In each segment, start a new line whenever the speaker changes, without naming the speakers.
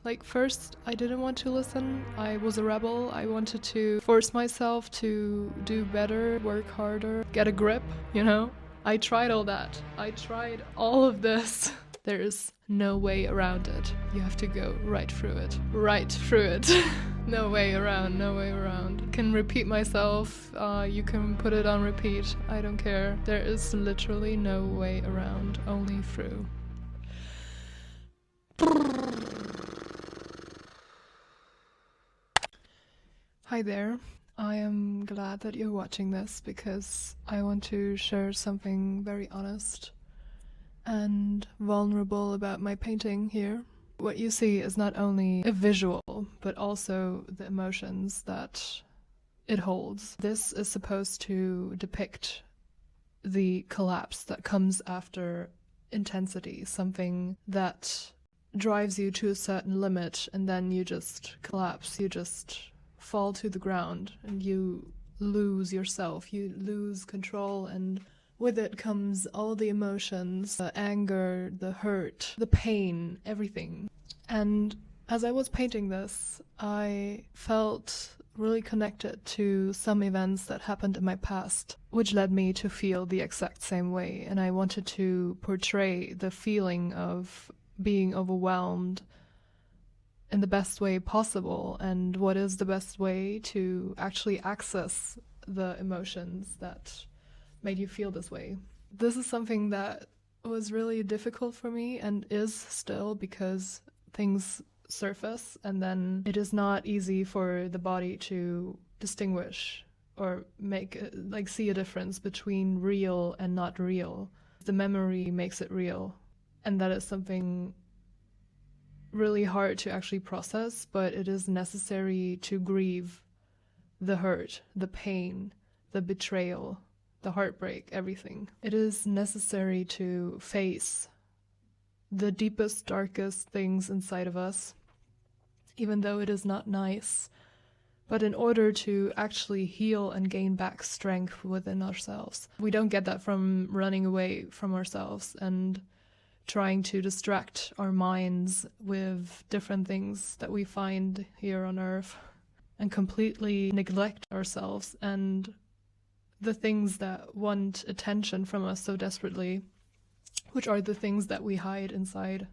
Like, first, I didn't want to listen. I was a rebel. I wanted to force myself to do better, work harder, get a grip, you know? I tried all that. I tried all of this. There is no way around it. You have to go right through it. Right through it. No way around, no way around. I can repeat myself. You can put it on repeat. I don't care. There is literally no way around, only through. Hi there. I am glad that you're watching this because I want to share something very honest and vulnerable about my painting here. What you see is not only a visual, but also the emotions that it holds. This is supposed to depict the collapse that comes after intensity, something that drives you to a certain limit and then you just collapse, you just fall to the ground and you lose yourself, you lose control, and with it comes all the emotions, the anger, the hurt, the pain, everything. And as I was painting this, I felt really connected to some events that happened in my past, which led me to feel the exact same way. And I wanted to portray the feeling of being overwhelmed in the best way possible, and what is the best way to actually access the emotions that made you feel this way. This is something that was really difficult for me and is still, because things surface and then it is not easy for the body to distinguish or make see a difference between real and not real. The memory makes it real, and that is something really hard to actually process, but it is necessary to grieve the hurt, the pain, the betrayal, the heartbreak, everything. It is necessary to face the deepest, darkest things inside of us, even though it is not nice. But in order to actually heal and gain back strength within ourselves, we don't get that from running away from ourselves and trying to distract our minds with different things that we find here on Earth and completely neglect ourselves and the things that want attention from us so desperately, which are the things that we hide inside.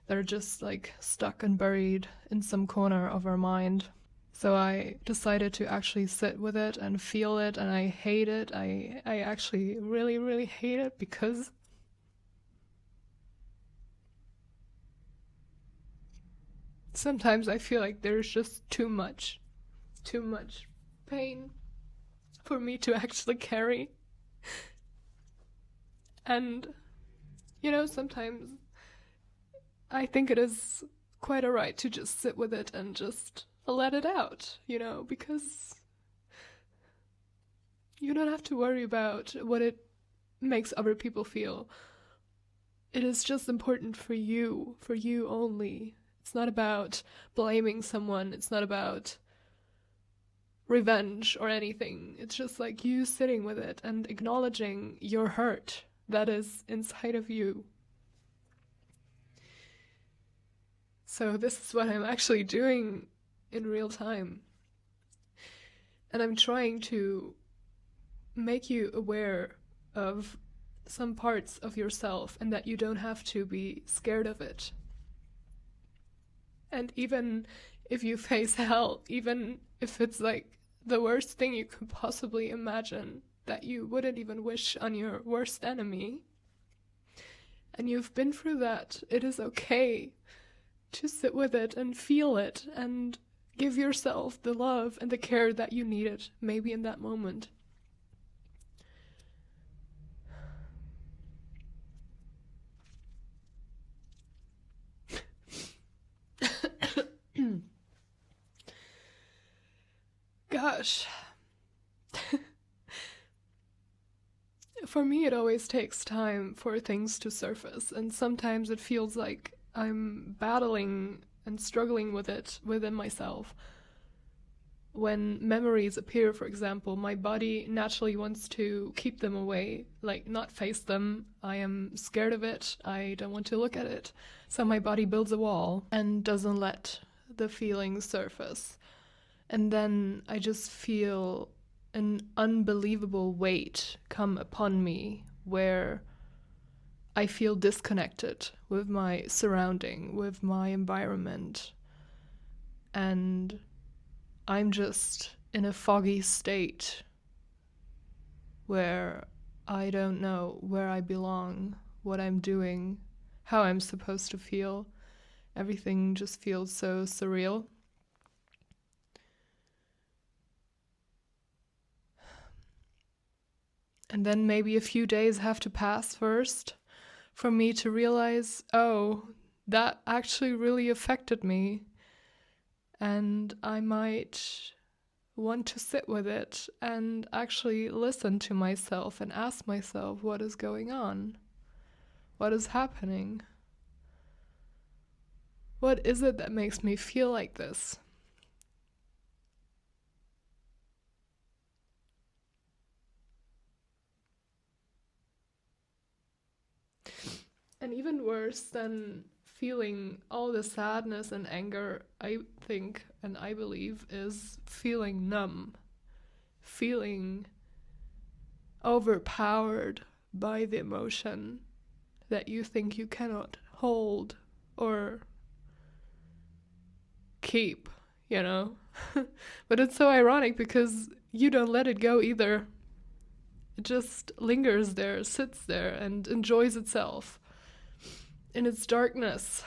They're just stuck and buried in some corner of our mind. So I decided to actually sit with it and feel it, and I hate it. I actually really, really hate it because sometimes I feel like there's just too much pain for me to actually carry. And, sometimes I think it is quite alright to just sit with it and just let it out, because you don't have to worry about what it makes other people feel. It is just important for you only. It's not about blaming someone. It's not about revenge or anything. It's just you sitting with it and acknowledging your hurt that is inside of you. So this is what I'm actually doing in real time. And I'm trying to make you aware of some parts of yourself and that you don't have to be scared of it. And even if you face hell, even if it's the worst thing you could possibly imagine, that you wouldn't even wish on your worst enemy, and you've been through that, it is okay to sit with it and feel it and give yourself the love and the care that you needed, maybe in that moment. Gosh. For me, it always takes time for things to surface, and sometimes it feels like I'm battling and struggling with it within myself. when memories appear, for example, my body naturally wants to keep them away, like not face them. I am scared of it. I don't want to look at it. So my body builds a wall and doesn't let the feelings surface. And then I just feel an unbelievable weight come upon me where I feel disconnected with my surrounding, with my environment. And I'm just in a foggy state where I don't know where I belong, what I'm doing, how I'm supposed to feel. Everything just feels so surreal. And then maybe a few days have to pass first for me to realize, oh, that actually really affected me. And I might want to sit with it and actually listen to myself and ask myself what is going on? What is happening? What is it that makes me feel like this? And even worse than feeling all the sadness and anger, I think and I believe, is feeling numb, feeling overpowered by the emotion that you think you cannot hold or keep, you know? But it's so ironic because you don't let it go either. It just lingers there, sits there, and enjoys itself in its darkness.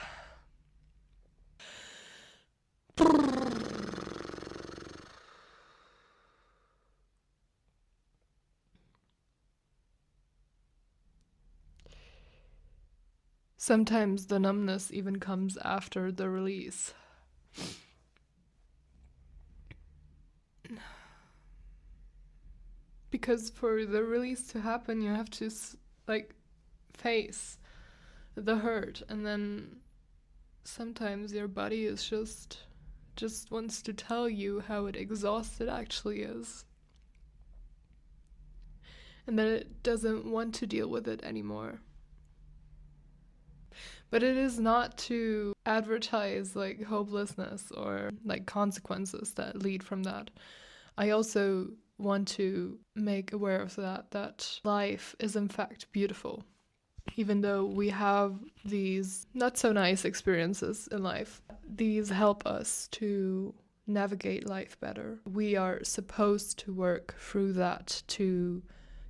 Sometimes the numbness even comes after the release. Because for the release to happen, you have to face the hurt, and then sometimes your body is just wants to tell you how exhausted it actually is, and that it doesn't want to deal with it anymore. But it is not to advertise like hopelessness or like consequences that lead from that. I also want to make aware of that life is in fact beautiful. Even though we have these not so nice experiences in life, these help us to navigate life better. We are supposed to work through that to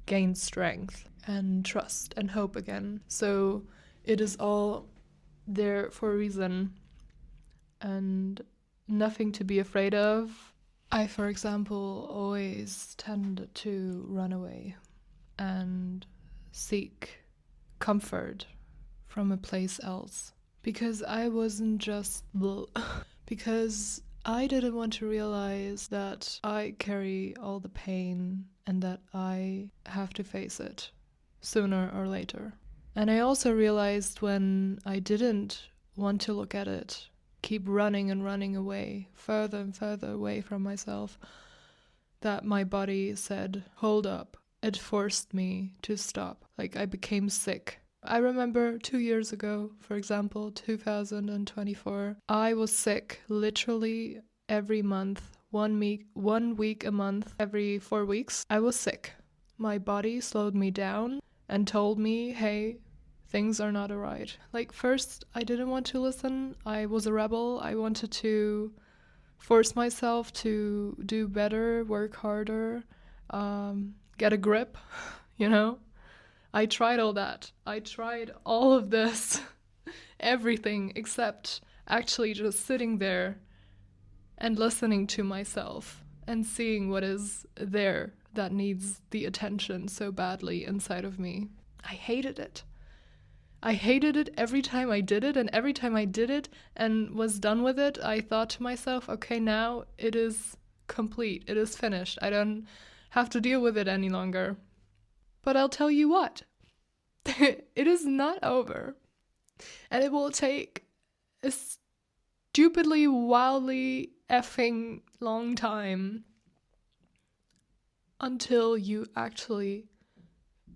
gain strength and trust and hope again. So it is all there for a reason and nothing to be afraid of. I, for example, always tend to run away and seek comfort from a place else because I wasn't just because I didn't want to realize that I carry all the pain and that I have to face it sooner or later. And I also realized when I didn't want to look at it, keep running and running away, further and further away from myself, that my body said, hold up. It forced me to stop. Like I became sick. I remember 2 years ago, for example, 2024, I was sick literally every month, 1 week a month, every 4 weeks. I was sick. My body slowed me down and told me, hey, things are not alright. Like first, I didn't want to listen. I was a rebel. I wanted to force myself to do better, work harder, get a grip, you know? I tried all that. I tried all of this, everything except actually just sitting there and listening to myself and seeing what is there that needs the attention so badly inside of me. I hated it. I hated it every time I did it, and every time I did it and was done with it, I thought to myself, okay, now it is complete. It is finished. I don't have to deal with it any longer. But I'll tell you what, it is not over. And it will take a stupidly, wildly effing long time until you actually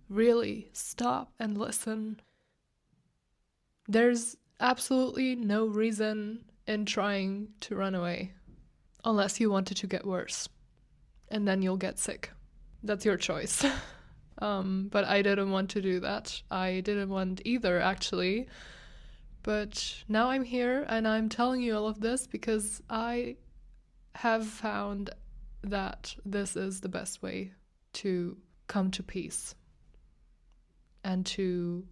really stop and listen. There's absolutely no reason in trying to run away unless you want it to get worse, and then you'll get sick. That's your choice. But I didn't want to do that. I didn't want either, actually. But now I'm here and I'm telling you all of this because I have found that this is the best way to come to peace and to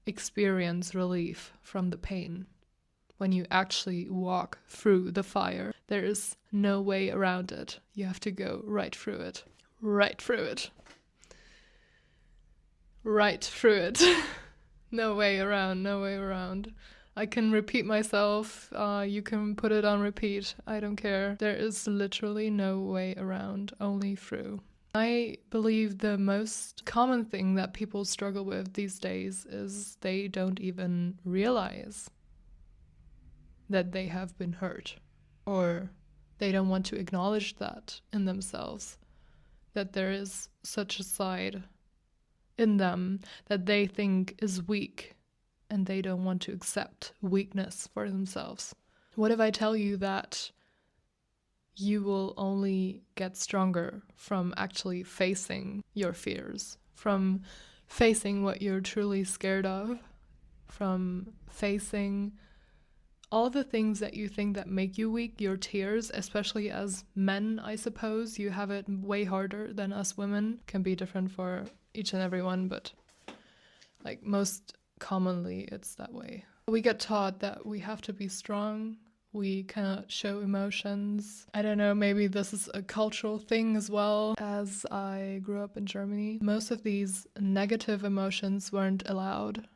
experience relief from the pain. When you actually walk through the fire, there is no way around it. You have to go right through it. Right through it. Right through it. No way around, no way around. I can repeat myself. You can put it on repeat. I don't care. There is literally no way around, only through. I believe the most common thing that people struggle with these days is they don't even realize that they have been hurt, or they don't want to acknowledge that in themselves, that there is such a side in them that they think is weak, and they don't want to accept weakness for themselves. What if I tell you that you will only get stronger from actually facing your fears, from facing what you're truly scared of, from facing all the things that you think that make you weak, your tears, especially as men, I suppose. You have it way harder than us women. Can be different for each and every one, but like most commonly it's that way. We get taught that we have to be strong. We cannot show emotions. I don't know, maybe this is a cultural thing as well. As I grew up in Germany, most of these negative emotions weren't allowed,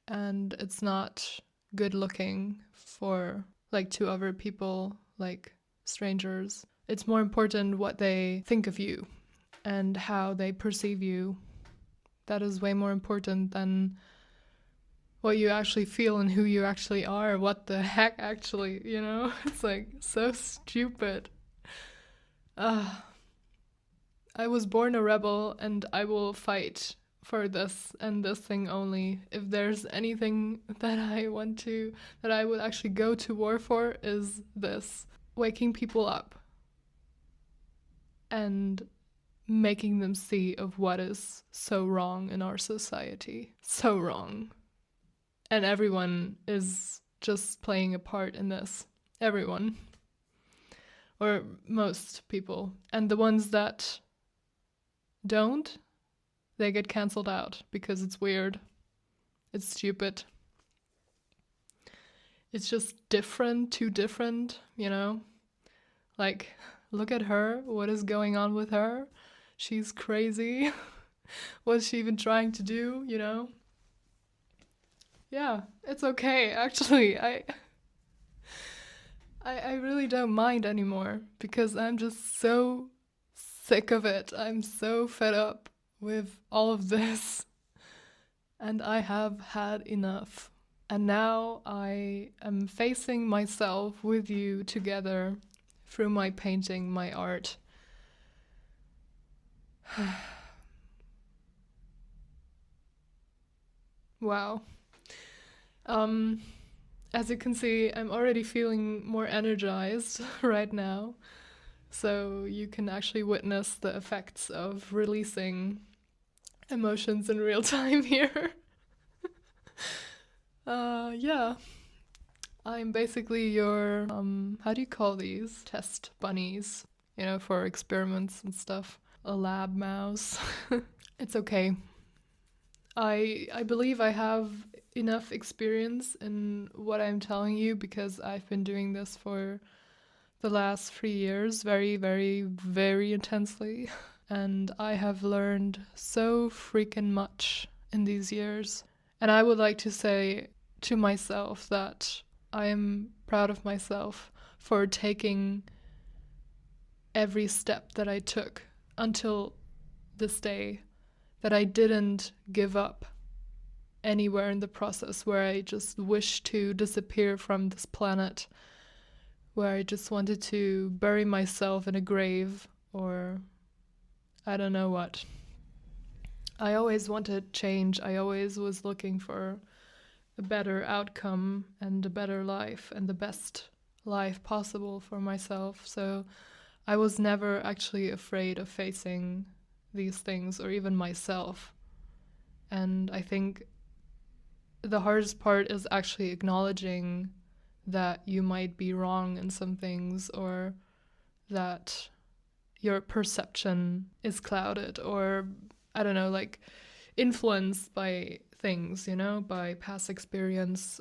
and it's not good looking for to other people, like strangers. It's more important what they think of you and how they perceive you. That is way more important than what you actually feel and who you actually are. What the heck, actually, It's so stupid. I was born a rebel, and I will fight for this and this thing only. If there's anything that I would actually go to war for, is this. Waking people up and making them see of what is so wrong in our society. So wrong. And everyone is just playing a part in this. Everyone. Or most people. And the ones that don't, they get cancelled out because it's weird. It's stupid. It's just different, too different, Look at her. What is going on with her? She's crazy. What's she even trying to do, Yeah, it's okay, actually. I really don't mind anymore because I'm just so sick of it. I'm so fed up with all of this, and I have had enough. And now I am facing myself with you together through my painting, my art. Wow. As you can see, I'm already feeling more energized right now. So you can actually witness the effects of releasing emotions in real time here. Yeah. I'm basically your, how do you call these? Test bunnies, for experiments and stuff. A lab mouse. It's okay. I believe I have enough experience in what I'm telling you because I've been doing this for the last 3 years very, very, very intensely. And I have learned so freaking much in these years. And I would like to say to myself that I am proud of myself for taking every step that I took until this day, that I didn't give up anywhere in the process where I just wished to disappear from this planet where I just wanted to bury myself in a grave, or I don't know what. I always wanted change. I always was looking for a better outcome and a better life and the best life possible for myself. So I was never actually afraid of facing these things or even myself. And I think the hardest part is actually acknowledging that you might be wrong in some things, or that your perception is clouded, or I don't know, like influenced by things, you know, by past experience,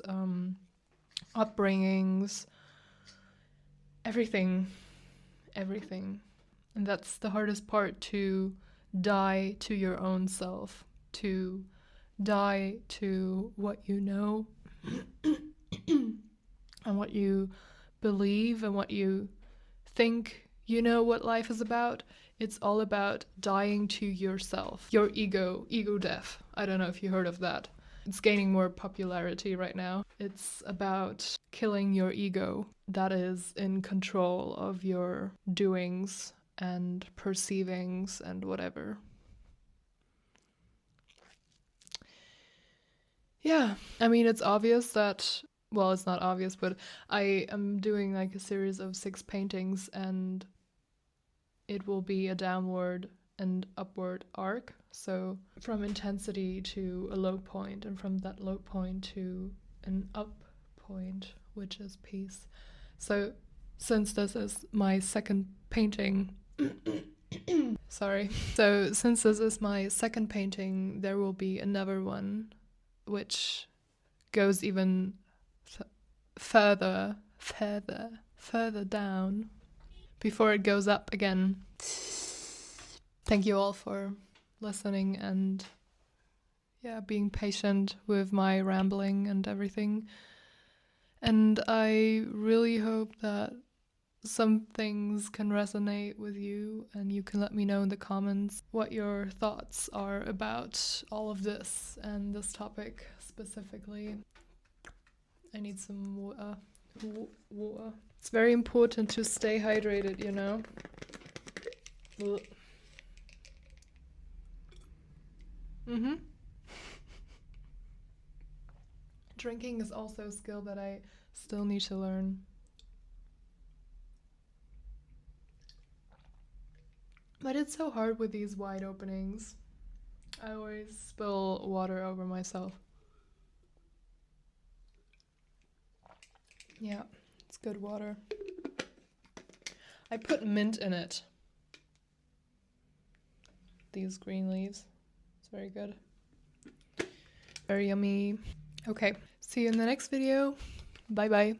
upbringings, everything, everything. And that's the hardest part, to die to your own self, to die to what you know and what you believe and what you think you know what life is about. It's all about dying to yourself, your ego death. I don't know if you heard of that. It's gaining more popularity right now. It's about killing your ego that is in control of your doings and perceivings and whatever. Yeah, I mean, it's obvious that, well, it's not obvious, but I am doing like a series of 6 paintings, and it will be a downward and upward arc. So from intensity to a low point, and from that low point to an up point, which is peace. So since this is my second painting, sorry. So since this is my second painting, there will be another one which goes even further down before it goes up again. Thank you all for listening and being patient with my rambling and everything. And I really hope that some things can resonate with you, and you can let me know in the comments what your thoughts are about all of this and this topic specifically. I need some water. It's very important to stay hydrated, you know? Mm-hmm. Drinking is also a skill that I still need to learn. But it's so hard with these wide openings. I always spill water over myself. Yeah, it's good water. I put mint in it. These green leaves. It's very good. Very yummy. Okay, see you in the next video. Bye bye.